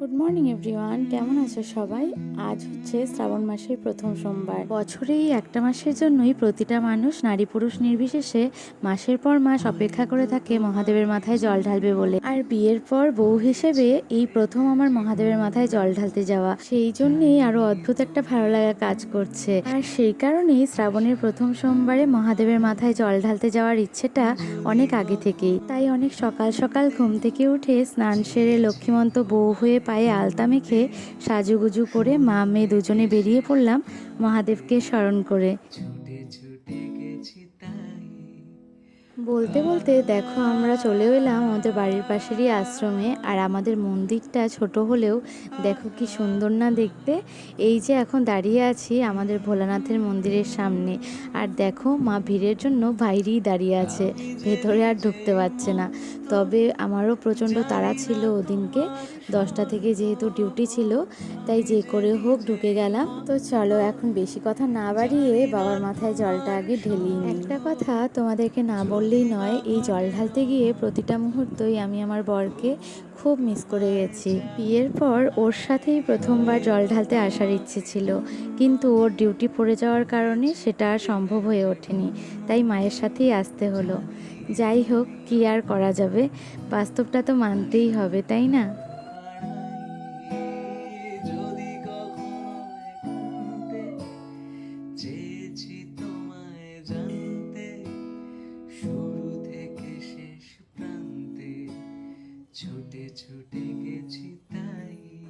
Good morning everyone, কেমন আছো সবাই? আজ হচ্ছে শ্রাবণ মাসের প্রথম সোমবার। বছরে এই একটা মাসের জন্যই প্রতিটা মানুষ, নারী পুরুষ নির্বিশেষে, মাসের পর মাস অপেক্ষা করে থাকে মহাদেবের মাথায় জল ঢালবে বলে। আর বিয়ের পর বউ হিসেবে এই প্রথম আমার মহাদেবের মাথায় জল ঢালতে যাওয়া, সেই জন্যেই আরো অদ্ভুত একটা ভালো লাগা কাজ করছে। আর সেই কারণেই শ্রাবণের প্রথম সোমবারে মহাদেবের মাথায় জল ঢালতে যাওয়ার ইচ্ছেটা অনেক আগে থেকেই। তাই অনেক সকাল সকাল ঘুম থেকে উঠে স্নান সেরে লক্ষ্মীমন্ত বউ হয়ে পায়ে আলতা মেখে সাজুগুজু করে মা মেয়ে দুজনে বেরিয়ে পড়লাম মহাদেবকে স্মরণ করে। বলতে বলতে দেখো আমরা চলেও এলাম আমাদের বাড়ির পাশেরই আশ্রমে। আর আমাদের মন্দিরটা ছোট হলেও দেখো কি সুন্দর না দেখতে। এই যে এখন দাঁড়িয়ে আছি আমাদের ভোলানাথের মন্দিরের সামনে, আর দেখো মা ভিড়ের জন্য বাইরেই দাঁড়িয়ে আছে, ভেতরে আর ঢুকতে পারছে না। তবে আমারও প্রচণ্ড তাড়া ছিল ওদিনকে, 10টা থেকে যেহেতু ডিউটি ছিল, তাই যে করে হোক ঢুকে গেলাম। তো চলো এখন বেশি কথা না বাড়িয়ে বাবার মাথায় জলটা আগে ঢেলিয়ে নিই। একটা কথা তোমাদেরকে না বললেই নয়, এই জল ঢালতে গিয়ে প্রতিটা মুহূর্তই আমি আমার বরকে খুব মিস করে গেছি। বিয়ের পর ওর সাথেই প্রথমবার জল ঢালতে আসার ইচ্ছে ছিল, কিন্তু ওর ডিউটি পড়ে যাওয়ার কারণে সেটা আর সম্ভব হয়ে ওঠেনি, তাই মায়ের সাথেই আসতে হলো। যাই হোক, কি আর করা যাবে, বাস্তবটা তো মানতেই হবে, তাই না?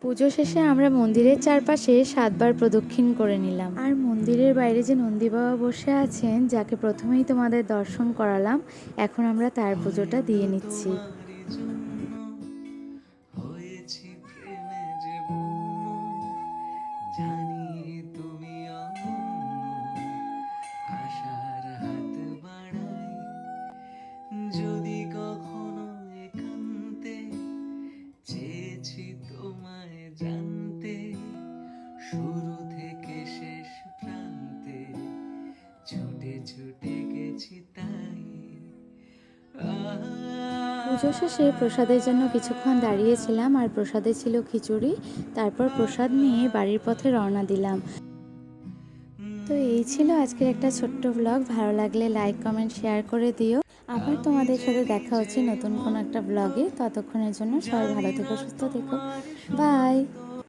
পুজো শেষে আমরা মন্দিরের চারপাশে 7বার প্রদক্ষিণ করে নিলাম। আর মন্দিরের বাইরে যে নন্দী বাবা বসে আছেন, যাকে প্রথমেই তোমাদের দর্শন করালাম, এখন আমরা তার পুজোটা দিয়ে নিচ্ছি। যদি কখনো একান্তে চেয়েছি তোমায় জানতে, শুরু থেকে শেষ প্রান্তে ছুটে ছুটে গেছি তাই। পুজো শেষে প্রসাদের জন্য কিছুক্ষণ দাঁড়িয়েছিলাম, আর প্রসাদে ছিল খিচুড়ি। তারপর প্রসাদ নিয়ে বাড়ির পথে রওনা দিলাম। তো এই ছিল আজকের একটা ছোট্ট ব্লগ। ভালো লাগলে লাইক কমেন্ট শেয়ার করে দিও। আবার তোমাদের সাথে দেখা হচ্ছে নতুন কোনো একটা ব্লগে। ততক্ষণের জন্য সবাই ভালো থেকো, সুস্থ থেকো, বাই।